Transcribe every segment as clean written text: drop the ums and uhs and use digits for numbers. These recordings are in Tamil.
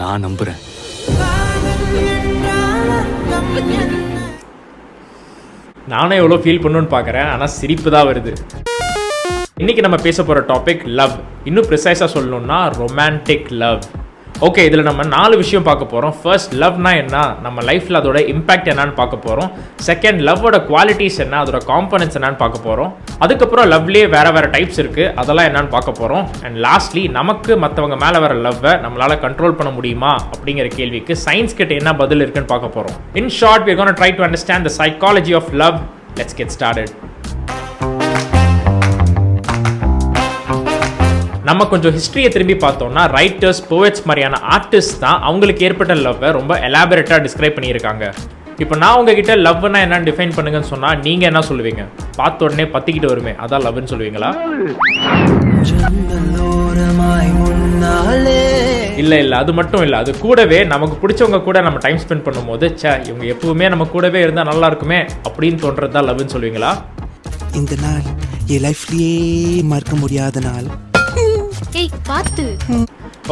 நான் நம்புறேன். நானே எவ்வளோ ஃபீல் பண்ணணும்னு பார்க்குறேன், ஆனால் சிரிப்பு தான் வருது. இன்றைக்கி நம்ம பேச போகிற டாபிக் லவ். இன்னும் ப்ரிசைஸாக சொல்லணும்னா ரொமான்டிக் லவ். ஓகே, இதில் நம்ம 4 விஷயம் பார்க்க போகிறோம். ஃபர்ஸ்ட், லவ்னா என்ன, நம்ம லைஃப்பில் அதோட இம்பாக்ட் என்னன்னு பார்க்க போகிறோம். செகண்ட், லவ்வோட குவாலிட்டிஸ் என்ன, அதோட காம்பனன்ட்ஸ் என்னன்னு பார்க்க போகிறோம். அதுக்கப்புறம் லவ்லேயே வேறு டைப்ஸ் இருக்குது, அதெல்லாம் என்னன்னு பார்க்க போகிறோம். அண்ட் லாஸ்ட்லி, நமக்கு மற்றவங்க மேலே வர லவ்வை நம்மளால் கண்ட்ரோல் பண்ண முடியுமா அப்படிங்கிற கேள்விக்கு சயின்ஸ் கிட்ட என்ன பதில் இருக்குன்னு பார்க்க போகிறோம். In short, we are going to try to understand the psychology of love. Let's get started. நம்ம கொஞ்சம் ஹிஸ்ட்ரியை திரும்பி பார்த்தோம்னா ரைட்டர்ஸ், போயட்ஸ் மாதிரியான ஆர்டிஸ்ட் தான் அவங்களுக்கு ஏற்பட்ட லவ்வை ரொம்ப எலாபரேட்டாக டிஸ்கிரைப் பண்ணியிருக்காங்க. இப்போ நான் உங்ககிட்ட லவ்னா என்னன்னு டிஃபைன் பண்ணுங்கன்னு சொன்னால் நீங்கள் என்ன சொல்லுவீங்க? பார்த்த உடனே பற்றிக்கிட்டு வருமே, அதான் லவ்னு சொல்லுவீங்களா? இல்லை, அது மட்டும் இல்லை, அது கூடவே நமக்கு பிடிச்சவங்க கூட நம்ம டைம் ஸ்பெண்ட் பண்ணும்போது இவங்க எப்பவுமே நம்ம கூடவே இருந்தால் நல்லா இருக்குமே அப்படின்னு தோன்றது தான் லவ்னு சொல்லுவீங்களா? இந்த நாள் என் லைஃப்லயே மறக்க முடியாத நாள்.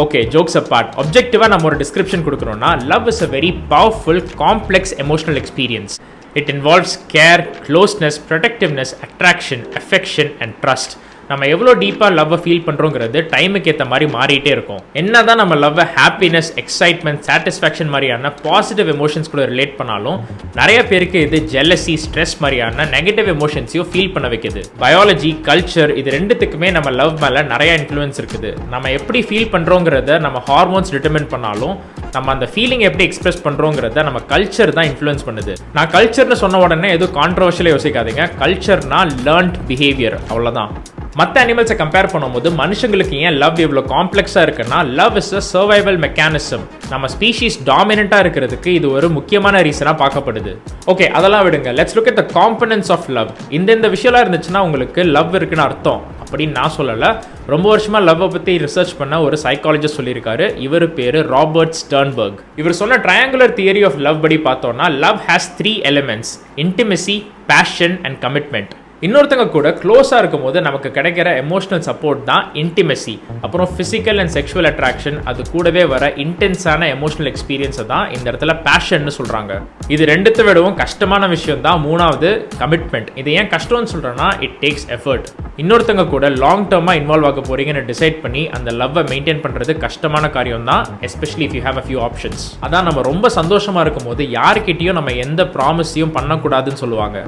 ஓகே, ஜோக்ஸ் அப்பார்ட், ஆப்ஜெக்டிவாக நம்ம ஒரு டிஸ்கிரிப்ஷன் கொடுக்குறோம்னா love is a very powerful complex emotional experience. It involves care, closeness, protectiveness, attraction, affection and trust. நம்ம எவ்வளோ டீப்பாக லவ்வை ஃபீல் பண்ணுறோங்கிறது டைமுக்கு ஏற்ற மாதிரி மாறிட்டே இருக்கும். என்ன தான் நம்ம லவ்வை ஹாப்பினஸ், எக்ஸைட்மெண்ட், சாட்டிஸ்ஃபேக்ஷன் மாதிரியான பாசிட்டிவ் எமோஷன்ஸ் கூட ரிலேட் பண்ணாலும் நிறைய பேருக்கு இது ஜெலசி, ஸ்ட்ரெஸ் மாதிரியான நெகட்டிவ் எமோஷன்ஸையும் ஃபீல் பண்ண வைக்குது. பயாலஜி, கல்ச்சர், இது ரெண்டுத்துக்குமே நம்ம லவ் மேலே நிறைய இன்ஃப்ளூயன்ஸ் இருக்குது. நம்ம எப்படி ஃபீல் பண்ணுறோங்கிறத நம்ம ஹார்மோன்ஸ் டிட்டர்மின் பண்ணாலும் நம்ம அந்த ஃபீலிங் எப்படி எக்ஸ்பிரஸ் பண்ணுறோங்கிறத நம்ம கல்ச்சர் தான் இன்ஃப்ளூயன்ஸ் பண்ணுது. நான் கல்ச்சர்னு சொன்ன உடனே எதுவும் கான்ட்ரவர்ஷியலாக யோசிக்காதீங்க. கல்ச்சர்னா லேர்ன்ட் பிஹேவியர், அவ்வளோதான். மற்ற அனிமல்ஸை கம்பேர் பண்ணும்போது மனுஷங்களுக்கு ஏன் லவ் இவ்வளோ காம்ப்ளெக்ஸாக இருக்குன்னா, love is a survival mechanism. நம்ம ஸ்பீஷீஸ் டாமினண்ட்டாக இருக்கிறதுக்கு இது ஒரு முக்கியமான ரீசனாக பார்க்கப்படுது. ஓகே, அதெல்லாம் விடுங்க. Let's look at the components of love. இந்த விஷயம்லாம் இருந்துச்சுன்னா உங்களுக்கு லவ் இருக்குன்னு அர்த்தம் அப்படின்னு நான் சொல்லலை. ரொம்ப வருஷமாக லவ்வை பற்றி ரிசர்ச் பண்ண ஒரு சைக்காலஜிஸ்ட் சொல்லியிருக்காரு. இவர் பேர் ராபர்ட் ஸ்டர்ன்பர்க். இவர் சொன்ன ட்ரையாங்குலர் தியரி ஆஃப் லவ் படி பார்த்தோம்னா love has 3 elements: intimacy, passion and commitment. இன்னொருத்தங்க கூட க்ளோஸாக இருக்கும் போது நமக்கு கிடைக்கிற எமோஷனல் சப்போர்ட் தான் இன்டிமெசி. அப்புறம் ஃபிசிக்கல் அண்ட் செக்ஷுவல் அட்ராக்ஷன், அது கூடவே வர இன்டென்ஸான எமோஷனல் எக்ஸ்பீரியன்ஸை தான் இந்த இடத்துல பேஷன்னு சொல்கிறாங்க. இது ரெண்டுத்தை விடவும் கஷ்டமான விஷயம் தான் மூணாவது, கமிட்மெண்ட். இது ஏன் கஷ்டம்னு சொல்கிறேன்னா, இட் டேக்ஸ் எஃபர்ட். இன்னொருத்தங்க கூட லாங் டேர்மாக இன்வால்வ் ஆக போறீங்கன்னு டிசைட் பண்ணி அந்த லவ்வை மெயின்டைன் பண்ணுறது கஷ்டமான காரியம் தான், especially if you have a few options. அதான் நம்ம ரொம்ப சந்தோஷமாக இருக்கும் போது யாருக்கிட்டையும் நம்ம எந்த ப்ராமிஸையும் பண்ணக்கூடாதுன்னு சொல்லுவாங்க.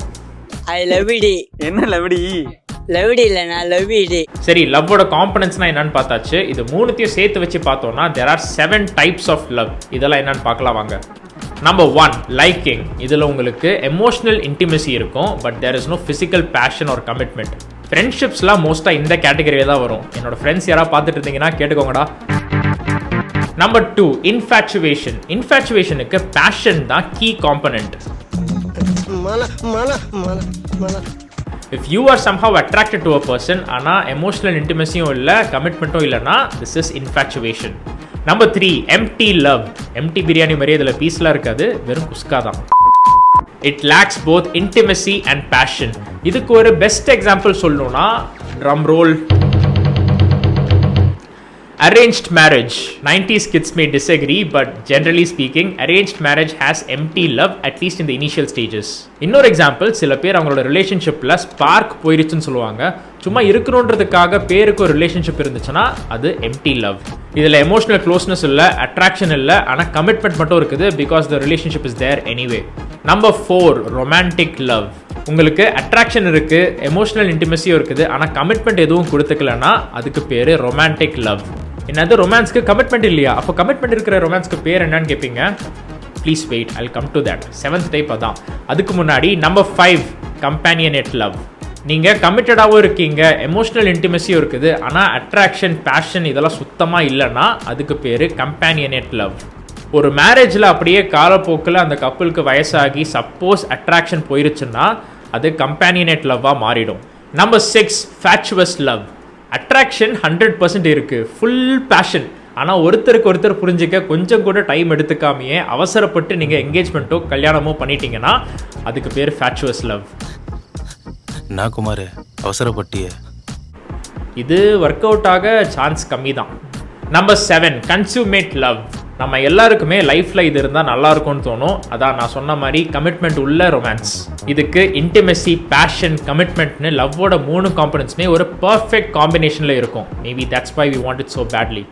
ஐ லவ் டி. என்ன லவ்டி? லவ்டி இல்லைண்ணா, லவ் டி. சரி, லவ்வோட காம்பனன்ட்ஸ்னா என்னன்னு பார்த்தாச்சு. இது மூணுத்தையும் சேர்த்து வச்சு பார்த்தோம்னா there are 7 types of love. இதெல்லாம் என்னன்னு பார்க்கலாம் வாங்க. Number 1, liking. இதில் உங்களுக்கு எமோஷனல் இன்டிமெசி இருக்கும், but there is no physical passion or commitment. ஃப்ரெண்ட்ஷிப்ஸ்லாம் மோஸ்ட்டாக இந்த கேட்டகரியில் தான் வரும். என்னோட ஃப்ரெண்ட்ஸ் யாராவது பார்த்துட்டு இருந்தீங்கன்னா கேட்டுக்கோங்கடா. Number 2, infatuation. இன்ஃபேச்சுவேஷனுக்கு பேஷன் தான் key component. If you are somehow attracted to a person ஆனால் எமோஷனல் இன்டிமெசியும் இல்லை, கமிட்மெண்ட்டும் இல்லைன்னா this is infatuation. Number 3, empty love. Empty biryani மாதிரியே இதில் பீஸ்லாம் இருக்காது, வெறும் குஸ்கா தான். It lacks both intimacy and passion. இதுக்கு ஒரு பெஸ்ட் எக்ஸாம்பிள் சொல்லணும்னா, drum roll, arranged marriage. 90s kids may disagree, but generally speaking arranged marriage has empty love, at least in the initial stages. இன்னொரு எக்ஸாம்பிள், சில பேர் அவங்களோட ரிலேஷன்ஷிப்பில் ஸ்பார்க் போயிருச்சுன்னு சொல்லுவாங்க. சும்மா இருக்கணுன்றதுக்காக பேருக்கு ஒரு ரிலேஷன்ஷிப் இருந்துச்சுன்னா அது எம்டி லவ். இதில் எமோஷனல் க்ளோஸ்னஸ் இல்லை, அட்ராக்ஷன் இல்லை, ஆனால் கமிட்மெண்ட் மட்டும் இருக்குது, because the relationship is there anyway. Number 4, romantic love. உங்களுக்கு அட்ராக்ஷன் இருக்குது, எமோஷனல் இன்டிமெசியும் இருக்குது, ஆனால் கமிட்மெண்ட் எதுவும் கொடுத்துக்கலன்னா அதுக்கு பேர் ரொமான்டிக் லவ். என்னது, ரொமான்ஸ்க்கு கமிட்மெண்ட் இல்லையா? அப்போ கமிட்மெண்ட் இருக்கிற ரொமான்ஸ்க்கு பேர் என்னன்னு கேட்பீங்க. Please wait, I come to that. 7th type அதான். அதுக்கு முன்னாடி நம்பர் 5, கம்பேனியனேட் லவ். நீங்கள் கமிட்டடாகவும் இருக்கீங்க, எமோஷனல் இன்டிமெசியும் இருக்குது, ஆனால் அட்ராக்ஷன், பேஷன் இதெல்லாம் சுத்தமாக இல்லைன்னா அதுக்கு பேர் கம்பேனியனேட் லவ். ஒரு மேரேஜில் அப்படியே காலப்போக்கில் அந்த கப்புளுக்கு வயசாகி சப்போஸ் அட்ராக்ஷன் போயிருச்சுன்னா அது கம்பேனியனேட் லவ்வாக மாறிடும். Number 6, ஃபேச்சுவஸ் love. அட்ராக்ஷன் 100% இருக்குது, ஃபுல் பேஷன், ஆனால் ஒருத்தருக்கு ஒருத்தர் புரிஞ்சிக்க கொஞ்சம் கூட டைம் எடுத்துக்காமையே அவசரப்பட்டு நீங்கள் என்கேஜ்மெண்ட்டோ கல்யாணமோ பண்ணிட்டீங்கன்னா அதுக்கு பேர் ஃபேச்சுவஸ் லவ். நான் குமார் அவசரப்பட்டிய இது ஒர்க் அவுட் ஆக சான்ஸ் கம்மி தான். Number 7, consummate love. நம்ம எல்லாருக்குமே லைஃப்பில் இது இருந்தால் நல்லா இருக்கும்னு தோணும். அதான் நான் சொன்ன மாதிரி கமிட்மெண்ட் உள்ள ரொமான்ஸ். இதுக்கு இன்டிமெசி, பேஷன், கமிட்மெண்ட்னு லவ்வோட 3 காம்பனன்ட்ஸ்மே ஒரு பர்ஃபெக்ட் காம்பினேஷனில் இருக்கும். Maybe that's why we want it so badly.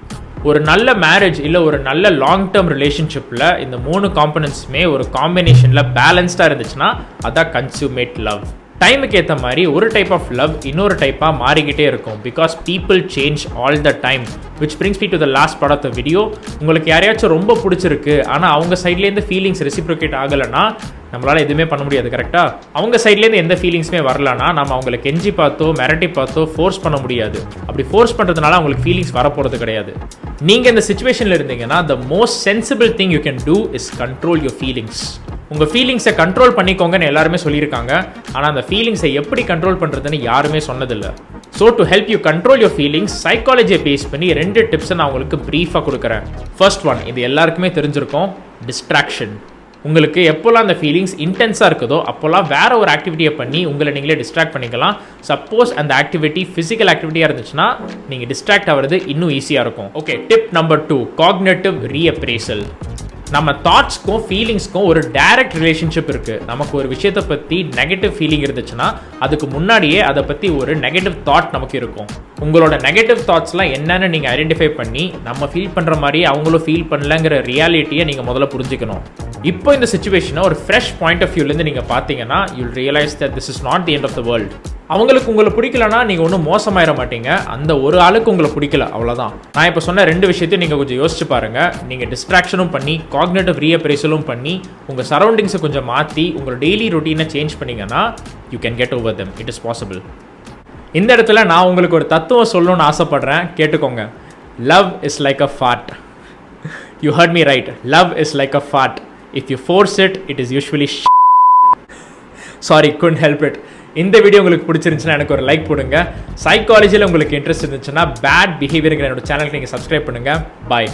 ஒரு நல்ல மேரேஜ் இல்லை ஒரு நல்ல லாங் டேர்ம் ரிலேஷன்ஷிப்பில் இந்த 3 காம்பனன்ட்ஸுமே ஒரு காம்பினேஷனில் பேலன்ஸ்டாக இருந்துச்சுன்னா அதான் கன்சூமேட் லவ். டைமுக்கு ஏற்ற மாதிரி ஒரு டைப் ஆஃப் லவ் இன்னொரு டைப்பாக மாறிக்கிட்டே இருக்கும். Because people change all the time. Which brings me to the last part of the video. உங்களுக்கு யாரையாச்சும் ரொம்ப பிடிச்சிருக்கு, ஆனால் அவங்க சைட்லேருந்து ஃபீலிங்ஸ் ரெசிப்ரோகேட் ஆகலைன்னா நம்மளால் எதுவுமே பண்ண முடியாது. கரெக்டாக அவங்க சைட்லேருந்து எந்த ஃபீலிங்ஸுமே வரலன்னா நம்ம அவங்களை கெஞ்சி பார்த்தோ மிரட்டி பார்த்தோ ஃபோர்ஸ் பண்ண முடியாது. அப்படி ஃபோர்ஸ் பண்ணுறதுனால அவங்களுக்கு ஃபீலிங்ஸ் வரப்போகிறது கிடையாது. நீங்கள் இந்த சுச்சுவேஷனில் இருந்தீங்கன்னா the most sensible thing you can do is control your feelings. உங்கள் ஃபீலிங்ஸை கண்ட்ரோல் பண்ணிக்கோங்கன்னு எல்லாருமே சொல்லியிருக்காங்க. ஆனால் அந்த ஃபீலிங்ஸை எப்படி கண்ட்ரோல் பண்ணுறதுன்னு யாருமே சொன்னதில்லை. So to help you control your feelings, சைக்காலஜியை பேஸ் பண்ணி 2 டிப்ஸை நான் உங்களுக்கு ப்ரீஃபாக கொடுக்குறேன். ஃபர்ஸ்ட் ஒன், இது எல்லாருக்குமே தெரிஞ்சிருக்கும், டிஸ்ட்ராக்ஷன். உங்களுக்கு எப்போல்லாம் அந்த ஃபீலிங்ஸ் இன்டென்ஸாக இருக்குதோ அப்போல்லாம் வேற ஒரு ஆக்டிவிட்டியை பண்ணி உங்களை நீங்களே டிஸ்ட்ராக்ட் பண்ணிக்கலாம். சப்போஸ் அந்த ஆக்டிவிட்டி ஃபிசிக்கல் ஆக்டிவிட்டியாக இருந்துச்சுன்னா நீங்கள் டிஸ்ட்ராக்ட் ஆகிறது இன்னும் ஈஸியாக இருக்கும். Okay, tip number 2, cognitive reappraisal. நம்ம தாட்ஸ்க்கும் ஃபீலிங்ஸ்க்கும் ஒரு டைரக்ட் ரிலேஷன்ஷிப் இருக்குது. நமக்கு ஒரு விஷயத்தை பற்றி நெகட்டிவ் ஃபீலிங் இருந்துச்சுன்னா அதுக்கு முன்னாடியே அதை பற்றி ஒரு நெகட்டிவ் தாட் நமக்கு இருக்கும். உங்களோட நெகட்டிவ் தாட்ஸ்லாம் என்னென்னு நீங்கள் ஐடென்டிஃபை பண்ணி நம்ம ஃபீல் பண்ணுற மாதிரியே அவங்களும் ஃபீல் பண்ணலங்கிற ரியாலிட்டியை நீங்கள் முதல்ல புரிஞ்சுக்கணும். இப்போ இந்த சுச்சுவேஷனை ஒரு ஃப்ரெஷ் பாயிண்ட் ஆஃப் வியூலேருந்து நீங்கள் பார்த்தீங்கன்னா you'll realise that this is not the end of the world. அவங்களுக்கு உங்களை பிடிக்கலன்னா நீங்கள் ஒன்றும் மோசமாயிட மாட்டீங்க. அந்த ஒரு ஆளுக்கு உங்களை பிடிக்கல, அவ்வளோதான். நான் இப்போ சொன்ன 2 விஷயத்தையும் நீங்கள் கொஞ்சம் யோசிச்சு பாருங்கள். நீங்கள் டிஸ்ட்ராக்ஷனும் பண்ணி காக்னேட்டிவ் ரீஅப்ரைசலும் பண்ணி உங்கள் சரௌண்டிங்ஸை கொஞ்சம் மாற்றி உங்களோட டெய்லி ரொட்டீனை சேஞ்ச் பண்ணிங்கன்னா you can get over them. It is possible. இந்த இடத்துல நான் உங்களுக்கு ஒரு தத்துவம் சொல்லணும்னு ஆசைப்படுறேன், கேட்டுக்கோங்க. Love is like a fart. You hurt me right. Love is like a fart. If you force it, it is usually Sorry, couldn't help it. இந்த வீடியோ உங்களுக்கு பிடிச்சிருந்துச்சுன்னா எனக்கு ஒரு லைக் போடுங்க. சைக்காலஜியில் உங்களுக்கு இன்ட்ரெஸ்ட் இருந்துச்சுன்னா பேட் பிஹேவியருங்கிற என்னோட சேனலுக்கு நீங்கள் சப்ஸ்கிரைப் பண்ணுங்கள். பாய்.